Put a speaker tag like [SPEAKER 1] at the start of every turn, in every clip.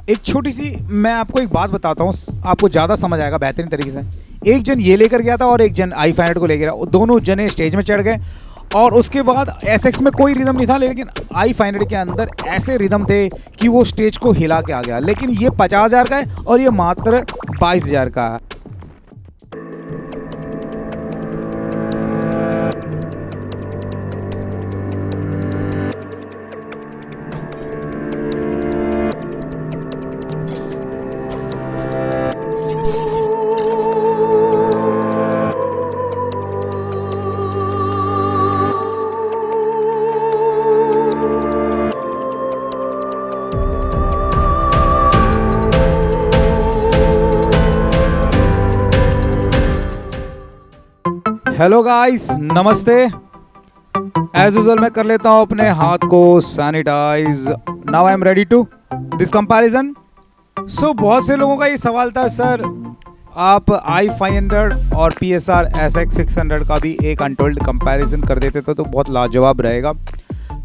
[SPEAKER 1] एक छोटी सी मैं आपको एक बात बताता हूँ, आपको ज़्यादा समझ आएगा बेहतरीन तरीके से। एक जन ये लेकर गया था और एक जन i500 को ले गया, दोनों जने स्टेज में चढ़ गए और उसके बाद SX में कोई रिदम नहीं था, लेकिन i500 के अंदर ऐसे रिदम थे कि वो स्टेज को हिला के आ गया। लेकिन ये 50,000 का है और ये मात्र 22,000 का है। हेलो गाइस, नमस्ते। एज यूजुअल मैं कर लेता हूँ अपने हाथ को sanitize. Now I am ready to this comparison. So बहुत से लोगों का ये सवाल था, सर आप i500 और PSR SX 600 का भी एक अनटोल्ड कंपैरिजन कर देते तो बहुत लाजवाब रहेगा।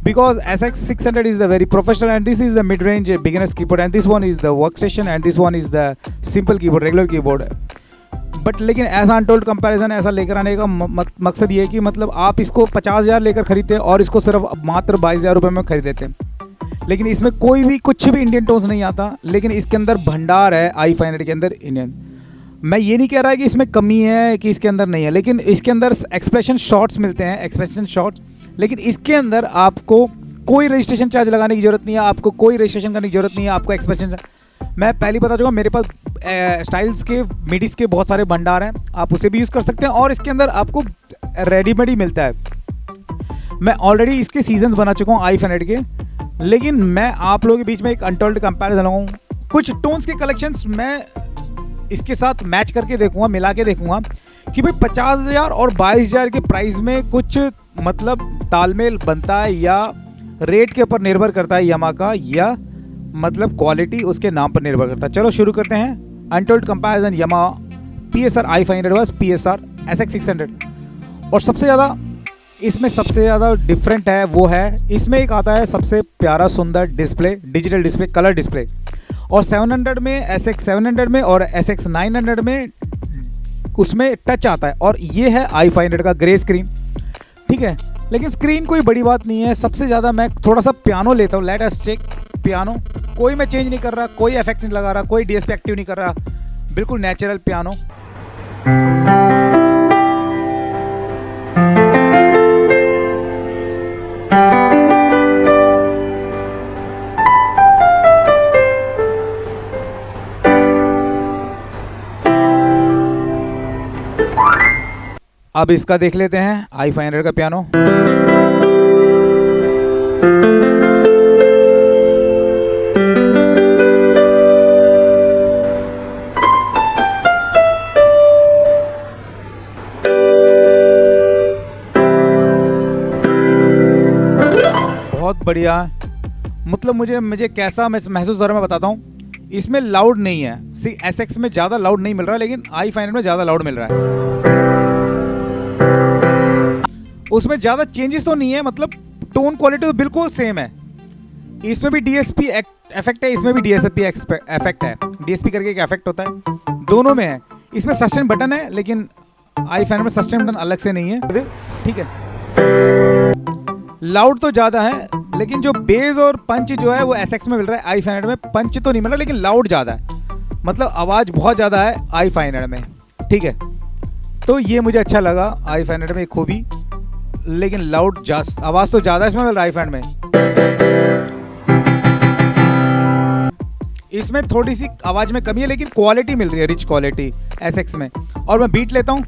[SPEAKER 1] Because SX 600 is the very professional and this is the mid-range beginner's keyboard and this one is the workstation and this one is the simple keyboard, regular keyboard। But लेकिन ऐसा untold comparison ऐसा लेकर आने का मकसद ये है कि मतलब आप इसको 50,000 लेकर खरीदते हैं और इसको सिर्फ मात्र 22,000 रुपये में खरीद देते हैं। लेकिन इसमें कोई भी कुछ भी इंडियन टोन्स नहीं आता, लेकिन इसके अंदर भंडार है i500 के अंदर इंडियन। मैं ये नहीं कह रहा है कि इसमें कमी है कि इसके अंदर नहीं है, लेकिन इसके अंदर एक्सप्रेशन शॉट्स मिलते हैं, एक्सप्रेशन शॉट्स। लेकिन इसके अंदर आपको कोई रजिस्ट्रेशन चार्ज लगाने की ज़रूरत नहीं है, आपको कोई रजिस्ट्रेशन करने की ज़रूरत नहीं है, आपको एक्सप्रेशन। मैं पहले बता चुका, मेरे पास स्टाइल्स के मिडीज के बहुत सारे भंडार हैं, आप उसे भी यूज़ कर सकते हैं और इसके अंदर आपको रेडीमेड ही मिलता है। मैं ऑलरेडी इसके सीजन्स बना चुका हूँ i500 के, लेकिन मैं आप लोगों के बीच में एक अनटोल्ड कंपैरिजन लगाऊँ। कुछ टोन्स के कलेक्शंस मैं इसके साथ मैच करके देखूँगा, मिला के देखूँगा कि भाई 50,000 और 22,000 के प्राइस में कुछ मतलब तालमेल बनता है या रेट के ऊपर निर्भर करता है यामाहा का, या मतलब क्वालिटी उसके नाम पर निर्भर करता है। चलो शुरू करते हैं untold comparison Yamaha PSR i500 versus PSR SX 600। और सबसे ज़्यादा डिफरेंट है वो है, इसमें एक आता है सबसे प्यारा सुंदर display, digital display, colour display. और 700 में SX 700 में और SX 900 में उसमें टच आता है और ये है i500 का ग्रे स्क्रीन। ठीक है, लेकिन स्क्रीन कोई बड़ी बात नहीं है। सबसे ज़्यादा मैं थोड़ा सा पियानो लेता हूँ। Let us check piano. कोई मैं चेंज नहीं कर रहा, कोई एफेक्ट्स नहीं लगा रहा, कोई DSP एक्टिव नहीं कर रहा, बिल्कुल नेचुरल पियानो। अब इसका देख लेते हैं i500 का पियानो। बहुत बढ़िया, मतलब मुझे कैसा महसूस हो रहा है मैं बताता हूँ। इसमें लाउड नहीं है, SX में ज़्यादा लाउड नहीं मिल रहा है, लेकिन i500 में ज़्यादा लाउड मिल रहा है। उसमें ज़्यादा चेंजेस तो नहीं है, मतलब टोन क्वालिटी तो बिल्कुल सेम है। इसमें भी DSP इफेक्ट है, इसमें भी DSP इफेक्ट है। DSP करके एक इफेक्ट होता है, दोनों में है। इसमें सस्टेन बटन है, लेकिन i500 में सस्टेन बटन अलग से नहीं है। ठीक है, लाउड तो ज़्यादा है, लेकिन जो बेस और पंच जो है वो SX में मिल रहा है। i500 में पंच तो नहीं मिल रहा, लेकिन लाउड ज़्यादा है, मतलब आवाज़ बहुत ज़्यादा है i500 में। ठीक है, तो ये मुझे अच्छा लगा i500 में एक खूबी, लेकिन लाउड आवाज़ तो ज़्यादा इसमें मिल रहा है i500 में। इसमें थोड़ी सी आवाज़ में कमी है, लेकिन क्वालिटी मिल रही है, रिच क्वालिटी SX में। और मैं बीट लेता हूँ,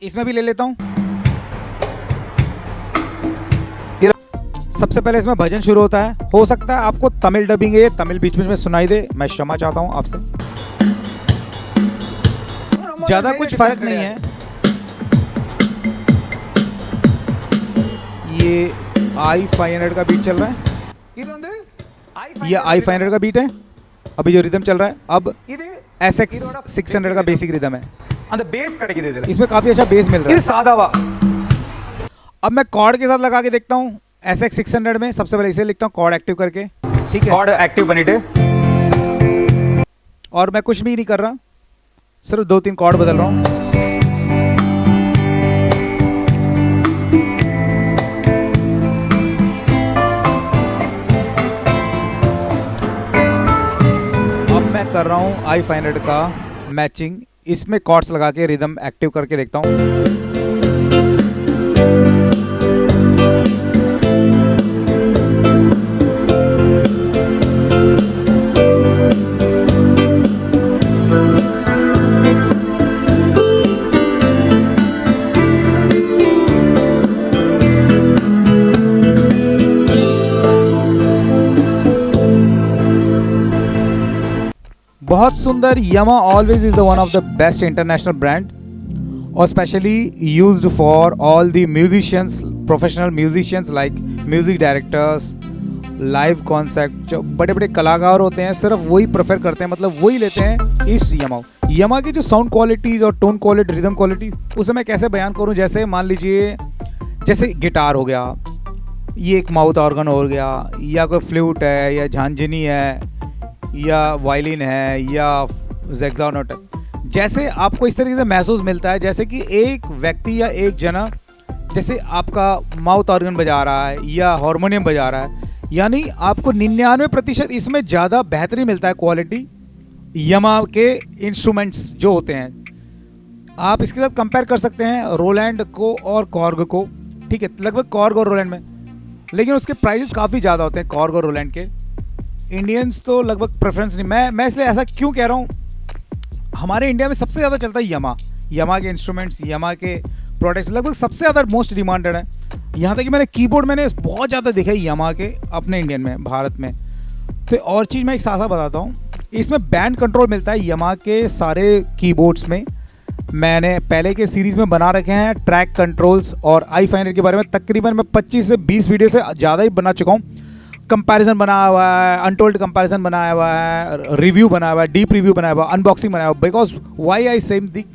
[SPEAKER 1] इसमें भी ले लेता हूँ। सबसे पहले इसमें भजन शुरू होता है। हो सकता है आपको तमिल डबिंग है, तमिल बीच में सुनाई दे, मैं क्षमा चाहता हूं आपसे। ज्यादा कुछ फर्क नहीं है। ये i500 का बीट चल रहा है, ये i500 का बीट है अभी जो रिदम चल रहा है। अब SX 600 का बेसिक रिदम है, इसमें काफी अच्छा बेस मिल रहा है। अब मैं कॉर्ड के साथ लगा के देखता हूँ SX 600 में। सबसे पहले इसे लिखता हूँ कॉर्ड एक्टिव करके, ठीक है,
[SPEAKER 2] कॉर्ड एक्टिव பண்ணிட்டு
[SPEAKER 1] और मैं कुछ भी नहीं कर रहा, सिर्फ 2-3 कॉर्ड बदल रहा हूँ। अब मैं कर रहा हूँ i500 का मैचिंग, इसमें कॉर्ड्स लगा के रिदम एक्टिव करके देखता हूँ। बहुत सुंदर। Yamaha always is the one of the best international brand और specially used for all the musicians, professional musicians like music directors, live concept, जो बड़े बड़े कलाकार होते हैं सिर्फ वही प्रेफर करते हैं, मतलब वही लेते हैं इस Yamaha की जो साउंड क्वालिटीज़ और टोन क्वालिटी, रिदम क्वालिटी, उसे मैं कैसे बयान करूं। जैसे मान लीजिए, जैसे गिटार हो गया, ये एक माउथ ऑर्गन हो गया, या कोई फ्लूट है, या झांझनी है, या वायलिन है, या ज़ेक्सानोट है, जैसे आपको इस तरीके से महसूस मिलता है जैसे कि एक व्यक्ति या एक जना जैसे आपका माउथ ऑर्गन बजा रहा है या हारमोनियम बजा रहा है, यानी आपको 99% इसमें ज़्यादा बेहतरीन मिलता है क्वालिटी Yamaha के इंस्ट्रूमेंट्स जो होते हैं। आप इसके साथ कंपेयर कर सकते हैं रोलैंड को और कॉर्ग को, ठीक है, लगभग कॉर्ग और रोलैंड में, लेकिन उसके प्राइसेस काफ़ी ज़्यादा होते हैं कॉर्ग और रोलैंड के। इंडियंस तो लगभग प्रेफरेंस नहीं, मैं इसलिए ऐसा क्यों कह रहा हूँ, हमारे इंडिया में सबसे ज़्यादा चलता है Yamaha के इंस्ट्रूमेंट्स, Yamaha के प्रोडक्ट्स लगभग सबसे ज़्यादा मोस्ट डिमांडेड है। यहाँ तक कि मैंने कीबोर्ड बहुत ज़्यादा देखा है Yamaha के अपने इंडियन में, भारत में। तो और चीज़ मैं एक साथ बताता हूँ, इसमें बैंड कंट्रोल मिलता है Yamaha के सारे कीबोर्ड्स में। मैंने पहले के सीरीज़ में बना रखे हैं ट्रैक कंट्रोल्स, और i500 के बारे में तकरीबन मैं 25 से 20 वीडियो से ज़्यादा ही बना चुका हूँ। कंपैरिजन बनाया हुआ है, अनटोल्ड कंपैरिजन बनाया हुआ है, रिव्यू बनाया हुआ है, डीप रिव्यू बनाया हुआ है, अनबॉक्सिंग बनाया हुआ है। बिकॉज वाई आई सेम दी,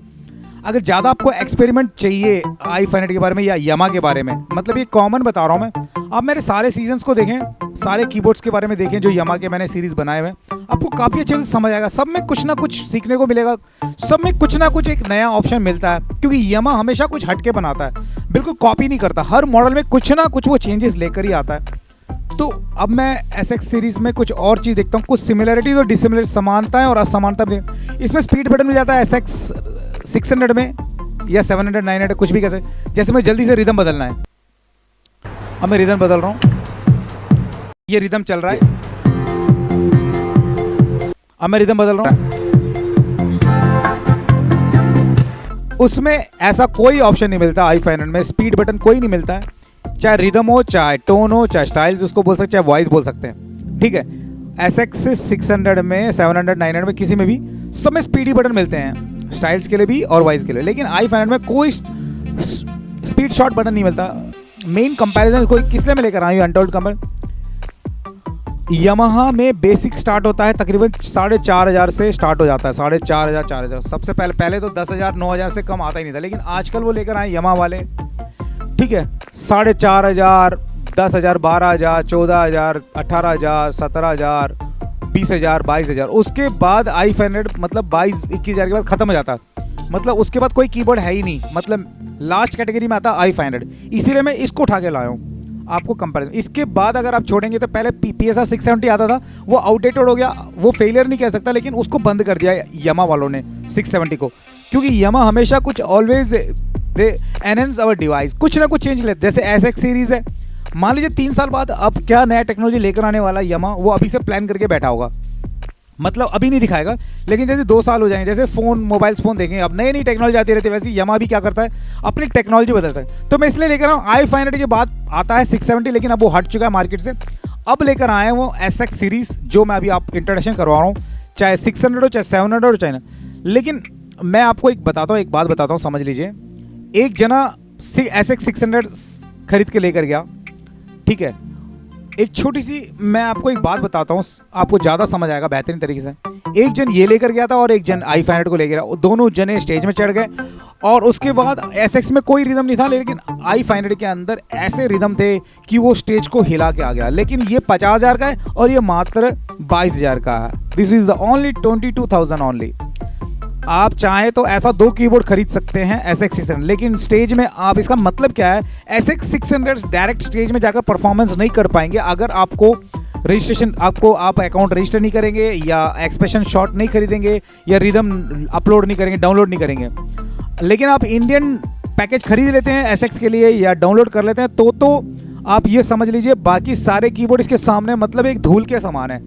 [SPEAKER 1] अगर ज़्यादा आपको एक्सपेरिमेंट चाहिए i500 के बारे में या Yamaha के बारे में, मतलब ये कॉमन बता रहा हूँ मैं। आप मेरे सारे सीजन्स को देखें, सारे कीबोर्ड्स के बारे में देखें जो Yamaha के मैंने सीरीज़ बनाए हुए, आपको काफ़ी अच्छे से समझ आएगा। सब में कुछ ना कुछ सीखने को मिलेगा, सब में कुछ ना कुछ एक नया ऑप्शन मिलता है, क्योंकि Yamaha हमेशा कुछ हटके बनाता है, बिल्कुल कॉपी नहीं करता। हर मॉडल में कुछ ना कुछ वो चेंजेस लेकर ही आता है। तो अब मैं SX सीरीज़ में कुछ और चीज़ देखता हूँ, कुछ सिमिलरिटीज और डिसिमिलरिटी, समानताएं और असमानता भी। इसमें स्पीड बटन मिल जाता है SX 600 में या 700 900 कुछ भी कैसे। जैसे मैं जल्दी से रिदम बदलना है, अब मैं रिदम बदल रहा हूँ, ये रिदम चल रहा है, अब मैं रिदम बदल रहा हूँ। उसमें ऐसा कोई ऑप्शन नहीं मिलता i500 में, स्पीड बटन कोई नहीं मिलता है, चाहे रिदम हो, चाहे टोन हो, चाहे स्टाइल्स उसको बोल सकते, चाहे वॉइस बोल सकते हैं, ठीक है। SX 600 में, 700 900 में, किसी में भी सब में स्पीडी बटन मिलते हैं, स्टाइल्स के लिए भी और वॉइस के लिए। लेकिन i500 में कोई स्पीड शॉट बटन नहीं मिलता। मेन कंपैरिजन कोई किस लिए मैं लेकर आया हूँ अनटोल्ड कंपेयर, Yamaha में बेसिक स्टार्ट होता है तकरीबन 4500 से स्टार्ट हो जाता है, 4500 4000। सबसे पहले तो 10,000 9,000 से कम आता ही नहीं था, लेकिन आजकल वो लेकर आए Yamaha वाले, ठीक है, 4500 10,000 12,000 14,000 18,000 17,000 20,000 22,000। उसके बाद i500 मतलब 22-21,000 के बाद ख़त्म हो जाता है, मतलब उसके बाद कोई कीबोर्ड है ही नहीं, मतलब लास्ट कैटेगरी में आता i500। इसीलिए मैं इसको उठा के लाया हूँ आपको कंपैरिजन। इसके बाद अगर आप छोड़ेंगे तो पहले PSR 670 आता था, वो आउटडेटेड हो गया, वो फेलियर नहीं कह सकता, लेकिन उसको बंद कर दिया Yamaha वालों ने 670 को, क्योंकि Yamaha हमेशा कुछ always they enhance our device, कुछ ना कुछ चेंज लेते। जैसे SX सीरीज़ है, मान लीजिए 3 साल बाद अब क्या नया टेक्नोलॉजी लेकर आने वाला Yamaha, वो अभी से प्लान करके बैठा होगा, मतलब अभी नहीं दिखाएगा, लेकिन जैसे 2 साल हो जाएंगे, जैसे फ़ोन मोबाइल्स फ़ोन देखेंगे, अब नई नई टेक्नोलॉजी आती रहती है, वैसे Yamaha भी क्या करता है, अपनी टेक्नोलॉजी बदलता है। तो मैं इसलिए लेकर आऊँ i500 के बाद आता है 670, लेकिन अब वो हट चुका है मार्केट से। अब लेकर आए हैं वो SX सीरीज़, जो मैं अभी आप इंट्रोडक्शन करवा रहा हूँ, चाहे 600 हो, चाहे 700 हो, चाहे। लेकिन मैं आपको एक बात बताता हूँ, समझ लीजिए। एक जना SX 600 खरीद के लेकर गया, ठीक है, एक छोटी सी मैं आपको एक बात बताता हूँ, आपको ज़्यादा समझ आएगा बेहतरीन तरीके से। एक जन ये लेकर गया था और एक जन i500 को ले गया, दोनों जने स्टेज में चढ़ गए और उसके बाद SX में कोई रिदम नहीं था, लेकिन i500 के अंदर ऐसे रिदम थे कि वो स्टेज को हिला के आ गया। लेकिन ये 50,000 का है और ये मात्र 22,000 का है। This is the only 22,000 only. आप चाहें तो ऐसा 2 कीबोर्ड खरीद सकते हैं SX 600, लेकिन स्टेज में आप, इसका मतलब क्या है, SX 600 डायरेक्ट स्टेज में जाकर परफॉर्मेंस नहीं कर पाएंगे अगर आपको रजिस्ट्रेशन, आप अकाउंट रजिस्टर नहीं करेंगे या एक्सप्रेशन शॉट नहीं खरीदेंगे या रिदम अपलोड नहीं करेंगे, डाउनलोड नहीं करेंगे। लेकिन आप इंडियन पैकेज खरीद लेते हैं SX के लिए या डाउनलोड कर लेते हैं तो आप ये समझ लीजिए बाकी सारे कीबोर्ड इसके सामने मतलब एक धूल के समान है।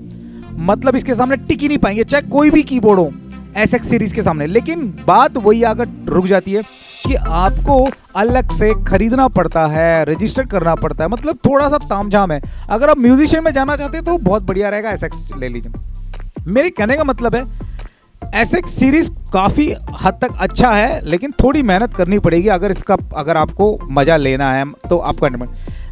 [SPEAKER 1] मतलब इसके सामने टिक ही नहीं पाएंगे, चाहे कोई भी कीबोर्ड हो SX सीरीज के सामने। लेकिन बात वही आकर रुक जाती है कि आपको अलग से खरीदना पड़ता है, रजिस्टर करना पड़ता है, मतलब थोड़ा सा तामझाम है। अगर आप म्यूजिशियन में जाना चाहते हैं तो बहुत बढ़िया रहेगा, SX ले लीजिए। मेरे कहने का मतलब है SX सीरीज काफ़ी हद तक अच्छा है, लेकिन थोड़ी मेहनत करनी पड़ेगी अगर आपको मज़ा लेना है तो आपको।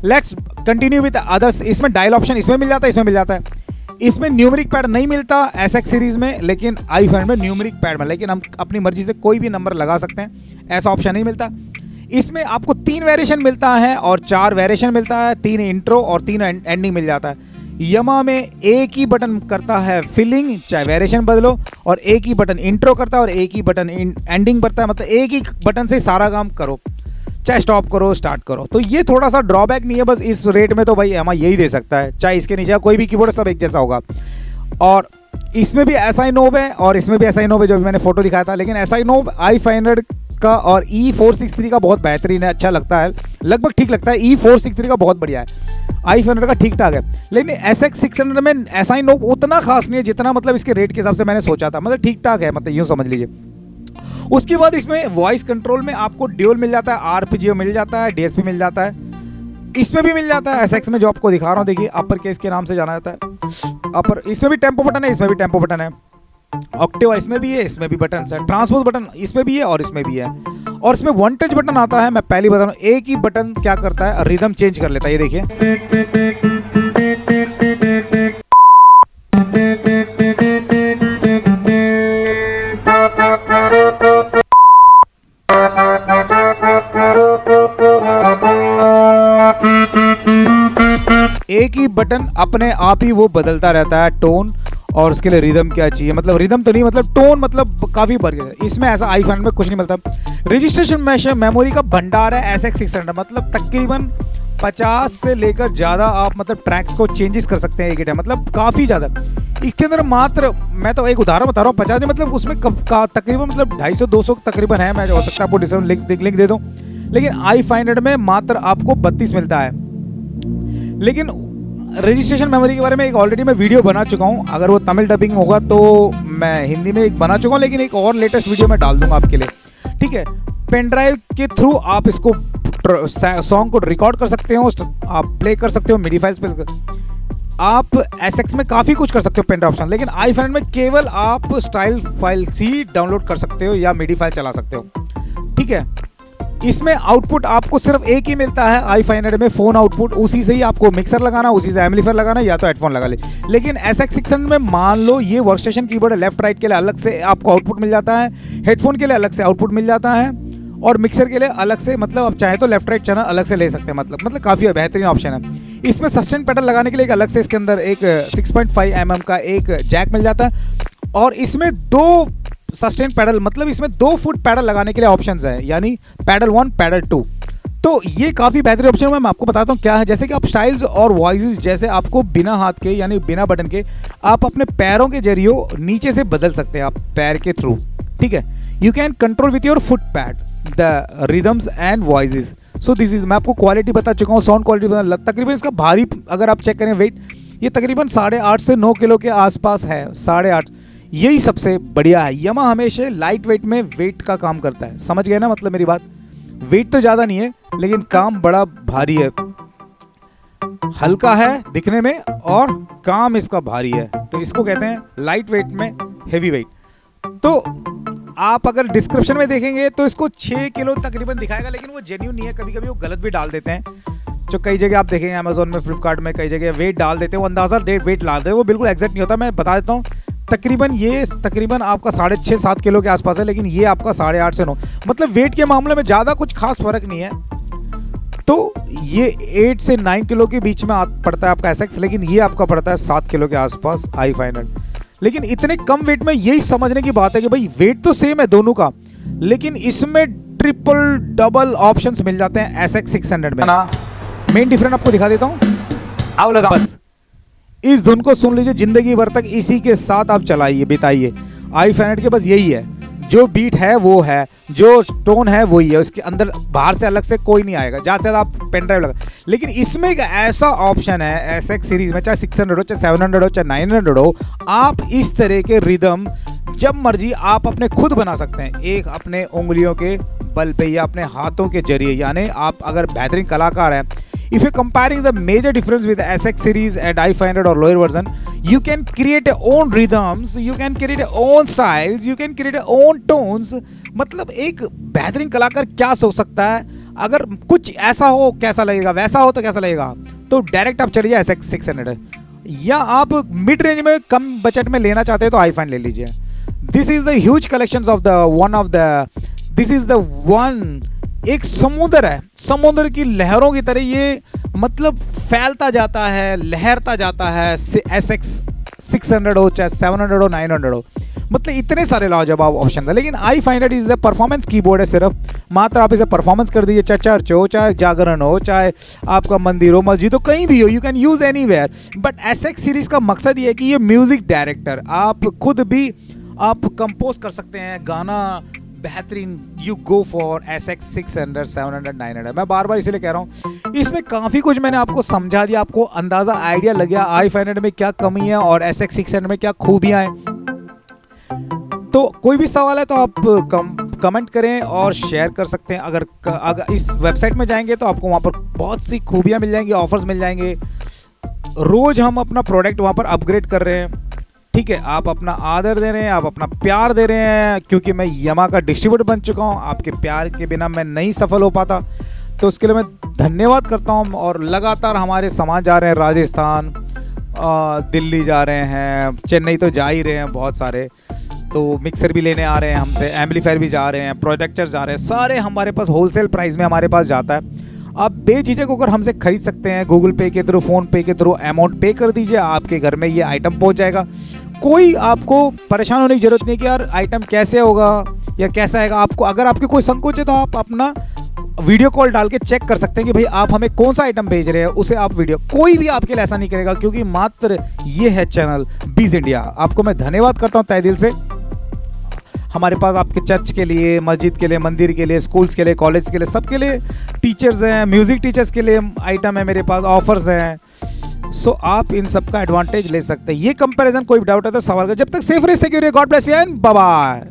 [SPEAKER 1] Let's continue with others. इसमें डायल ऑप्शन इसमें मिल जाता है, इसमें मिल जाता है। इसमें न्यूमेरिक पैड नहीं मिलता SX सीरीज में, लेकिन i500 में न्यूमेरिक पैड में, लेकिन हम अपनी मर्जी से कोई भी नंबर लगा सकते हैं, ऐसा ऑप्शन नहीं मिलता। इसमें आपको 3 वेरिएशन मिलता है और 4 वेरिएशन मिलता है, 3 इंट्रो और 3 एंडिंग मिल जाता है। यमा में एक ही बटन करता है फिलिंग, चाहे वेरिएशन बदलो, और एक ही बटन इंट्रो करता है और एक ही बटन एंडिंग करता है। मतलब एक ही बटन से सारा काम करो, चाहे स्टॉप करो स्टार्ट करो। तो ये थोड़ा सा ड्रॉबैक नहीं है, बस इस रेट में तो भाई यमा यही दे सकता है, चाहे इसके नीचे कोई भी कीबोर्ड सब एक जैसा होगा। और इसमें भी SI नोब है और इसमें भी SI नोब है, जो भी मैंने फोटो दिखाया था। लेकिन SI नोब i500 का और E463 का बहुत बेहतरीन है, अच्छा लगता है, लगभग ठीक लगता है। E463 का बहुत बढ़िया है, i500 का ठीक ठाक है। लेकिन SX 600 में SI नोब उतना खास नहीं है जितना मतलब इसके रेट के हिसाब से मैंने सोचा था, मतलब ठीक ठाक है, मतलब यूँ समझ लीजिए। उसके बाद इसमें वॉइस कंट्रोल में आपको ड्यूल मिल जाता है, आरपीजीओ मिल जाता है, DSP मिल जाता है, इसमें भी मिल जाता है। SX में जो आपको दिखा रहा हूँ देखिए, अपर केस के नाम से जाना जाता है अपर। इसमें भी टेम्पो बटन है, इसमें भी टेम्पो बटन है। ऑक्टेव इसमें भी है, इसमें भी बटन है। ट्रांसपोज बटन इसमें भी है और इसमें भी है। और इसमें वन टच बटन आता है। मैं पहले बता रहा हूँ, एक ही बटन क्या करता है, रिदम चेंज कर लेता है। ये देखिए, एक ही बटन अपने आप ही वो बदलता रहता है टोन, और उसके लिए रिदम क्या चाहिए, मतलब रिदम तो नहीं, मतलब टोन, मतलब काफ़ी बढ़ गया। इसमें ऐसा i500 में कुछ नहीं मिलता। रजिस्ट्रेशन मेमोरी का भंडार है SX 600, मतलब तकरीबन 50 से लेकर ज़्यादा आप मतलब ट्रैक्स को चेंजेस कर सकते हैं एक ही टाइम, मतलब काफ़ी ज़्यादा। इसके अंदर मात्र, मैं तो एक उदाहरण बता रहा हूँ, 50 मतलब उसमें तकरीबन मतलब 250-200 तकरीबन है। मैं हो सकता है आपको डिस्काउंट लिंक दे दूँ। लेकिन i500 में मात्र आपको 32 मिलता है। लेकिन रजिस्ट्रेशन मेमोरी के बारे में एक ऑलरेडी मैं वीडियो बना चुका हूँ, अगर वो तमिल डबिंग होगा तो मैं हिंदी में एक बना चुका हूँ, लेकिन एक और लेटेस्ट वीडियो मैं डाल दूंगा आपके लिए, ठीक है। पेन ड्राइव के थ्रू आप इसको सॉन्ग को रिकॉर्ड कर सकते हो, आप प्ले कर सकते हो, मिडी फाइल्स पे आप SX में काफ़ी कुछ कर सकते हो पेन ड्राइव ऑप्शन। लेकिन i500 में केवल आप स्टाइल फाइल्स ही डाउनलोड कर सकते हो या मिडी फाइल चला सकते हो, ठीक है। इसमें आउटपुट आपको सिर्फ एक ही मिलता है i500 में, फ़ोन आउटपुट, उसी से ही आपको मिक्सर लगाना, उसी से एम्पलीफायर लगाना या तो हेडफोन लगा ले। लेकिन SX 600 में मान लो ये वर्कस्टेशन कीबोर्ड है, लेफ्ट राइट के लिए अलग से आपको आउटपुट मिल जाता है, हेडफोन के लिए अलग से आउटपुट मिल जाता है, और मिक्सर के लिए अलग से, मतलब आप चाहे तो लेफ्ट राइट चैनल अलग से ले सकते हैं, मतलब काफ़ी बेहतरीन ऑप्शन है। इसमें सस्टेन पैडल लगाने के लिए एक अलग से इसके अंदर एक 6.5 mm का एक जैक मिल जाता है, और इसमें 2 सस्टेन पैडल, मतलब इसमें 2 फुट पैडल लगाने के लिए ऑप्शंस है, यानी पैडल 1 पैडल 2। तो ये काफ़ी बेहतरीन ऑप्शन है। मैं आपको बताता हूँ क्या है। जैसे कि आप स्टाइल्स और वॉइसेस, जैसे आपको बिना हाथ के यानी बिना बटन के आप अपने पैरों के जरिए नीचे से बदल सकते हैं, आप पैर के थ्रू, ठीक है। You can control with your foot pad the rhythms and voices. So this is, मैं आपको क्वालिटी बता चुका हूँ, साउंड क्वालिटी तकरीबन इसका भारी, अगर आप चेक करें वेट, ये तकरीबन 8.5 से 9 किलो के आसपास है, 8.5, यही सबसे बढ़िया है। यमा हमेशा लाइट वेट में वेट का काम करता है, समझ गए ना, मतलब मेरी बात। वेट तो ज़्यादा नहीं है लेकिन काम बड़ा भारी है, हल्का है दिखने में और काम इसका भारी है, तो इसको कहते हैं लाइट वेट में हेवी वेट। तो आप अगर डिस्क्रिप्शन में देखेंगे तो इसको 6 किलो तकरीबन दिखाएगा, लेकिन वो जेन्युइन नहीं है, कभी कभी वो गलत भी डाल देते हैं। जो कई जगह आप देखेंगे अमेजोन में, फ्लिपकार्ट में, कई जगह वेट डाल देते हैं, वो अंदाज़ा वेट डालते हैं, वो बिल्कुल एग्जैक्ट नहीं होता। मैं बता देता हूँ, तकरीबन आपका 6.5-7 किलो के आसपास है, लेकिन ये आपका 8.5 से 9, मतलब वेट के मामले में ज़्यादा कुछ खास फर्क नहीं है। तो ये 8 से 9 किलो के बीच में पड़ता है आपका SX, लेकिन ये आपका पड़ता है 7 किलो के आसपास i500। लेकिन इतने कम वेट में यही समझने की बात है कि भाई वेट तो सेम है दोनों का, लेकिन इसमें ट्रिपल डबल ऑप्शंस मिल जाते हैं SX 600 में ना। मेन डिफरेंस आपको दिखा देता हूँ, आओ लगा बस इस धुन को सुन लीजिए, जिंदगी भर तक इसी के साथ आप चलाइए बिताइए। i500 के बस यही है, जो बीट है वो है, जो टोन है वही है, उसके अंदर बाहर से अलग से कोई नहीं आएगा, ज़्यादा से ज़्यादा आप पेन ड्राइव लगा। लेकिन इसमें एक ऐसा ऑप्शन है SX सीरीज में, चाहे 600 हो, चाहे 700 हो, चाहे 900 हो, आप इस तरह के रिदम जब मर्जी आप अपने खुद बना सकते हैं, एक अपने उंगलियों के बल पे या अपने हाथों के जरिए। यानी आप अगर बेहतरीन कलाकार हैं, if you're comparing the major difference with the SX series and i500 or lower version, you can create your own rhythms, you can create your own styles, you can create your own tones। मतलब एक बेहतरीन कलाकार क्या सोच सकता है, अगर कुछ ऐसा हो कैसा लगेगा, वैसा हो तो कैसा लगेगा। तो डायरेक्ट आप चलिए SX 600, या आप मिड रेंज में कम बजट में लेना चाहते हैं तो i500 ले लीजिए। This is the huge collections of the this is the one, एक समुद्र है, समुद्र की लहरों की तरह ये मतलब फैलता जाता है, लहरता जाता है। SX 600 हो, चाहे 700 हो, 900 हो, मतलब इतने सारे लाजवाब ऑप्शन है। लेकिन i500 is the performance keyboard है, सिर्फ मात्र आप इसे परफॉर्मेंस कर दीजिए, चाहे चर्च हो, चाहे जागरण हो, चाहे आपका मंदिर हो, मस्जिद हो, कहीं भी हो, you can use anywhere. But SX series का मकसद ये है कि ये म्यूजिक डायरेक्टर, आप खुद भी आप कंपोज कर सकते हैं गाना बेहतरीन। You go for SX 600, 700, 900। मैं बार बार इसलिए कह रहा हूँ, इसमें काफ़ी कुछ मैंने आपको समझा दिया, आपको अंदाज़ा आइडिया लग गया i500 में क्या कमी है और SX 600 में क्या खूबियाँ हैं। तो कोई भी सवाल है तो आप कमेंट करें और शेयर कर सकते हैं। अगर इस वेबसाइट में जाएंगे तो आपको वहाँ पर बहुत सी खूबियाँ मिल जाएंगी, ऑफर्स मिल जाएंगे। रोज़ हम अपना प्रोडक्ट वहाँ पर अपग्रेड कर रहे हैं, ठीक है। आप अपना आदर दे रहे हैं, आप अपना प्यार दे रहे हैं, क्योंकि मैं यामा का डिस्ट्रीब्यूटर बन चुका हूं। आपके प्यार के बिना मैं नहीं सफल हो पाता, तो उसके लिए मैं धन्यवाद करता हूं। और लगातार हमारे सामान जा रहे हैं, राजस्थान, दिल्ली जा रहे हैं, चेन्नई तो जा ही रहे हैं बहुत सारे, तो मिक्सर भी लेने आ रहे हैं हमसे, एम्पलीफायर भी जा रहे हैं, प्रोजेक्टर जा रहे हैं, सारे हमारे पास होलसेल प्राइस में हमारे पास जाता है। आप बेझिझक होकर हमसे खरीद सकते हैं, गूगल पे के थ्रू, फ़ोन पे के थ्रू अमाउंट पे कर दीजिए, आपके घर में ये आइटम पहुंच जाएगा। कोई आपको परेशान होने की ज़रूरत नहीं कि यार आइटम कैसे होगा या कैसा आएगा। आपको अगर आपके कोई संकोच है तो आप अपना वीडियो कॉल डाल के चेक कर सकते हैं कि भाई आप हमें कौन सा आइटम भेज रहे हैं, उसे आप वीडियो, कोई भी आपके लिए ऐसा नहीं करेगा, क्योंकि मात्र ये है चैनल बीज इंडिया। आपको मैं धन्यवाद करता हूँ तहे दिल से। हमारे पास आपके चर्च के लिए, मस्जिद के लिए, मंदिर के लिए, स्कूल्स के लिए, कॉलेज के लिए, सबके लिए टीचर्स हैं, म्यूज़िक टीचर्स के लिए आइटम है मेरे पास, ऑफर्स हैं। सो आप इन सब का एडवांटेज ले सकते हैं। ये कंपैरिजन कोई डाउट है तो सवाल कर। जब तक सेफ रहे, सिक्योर रहे, God bless you and bye bye.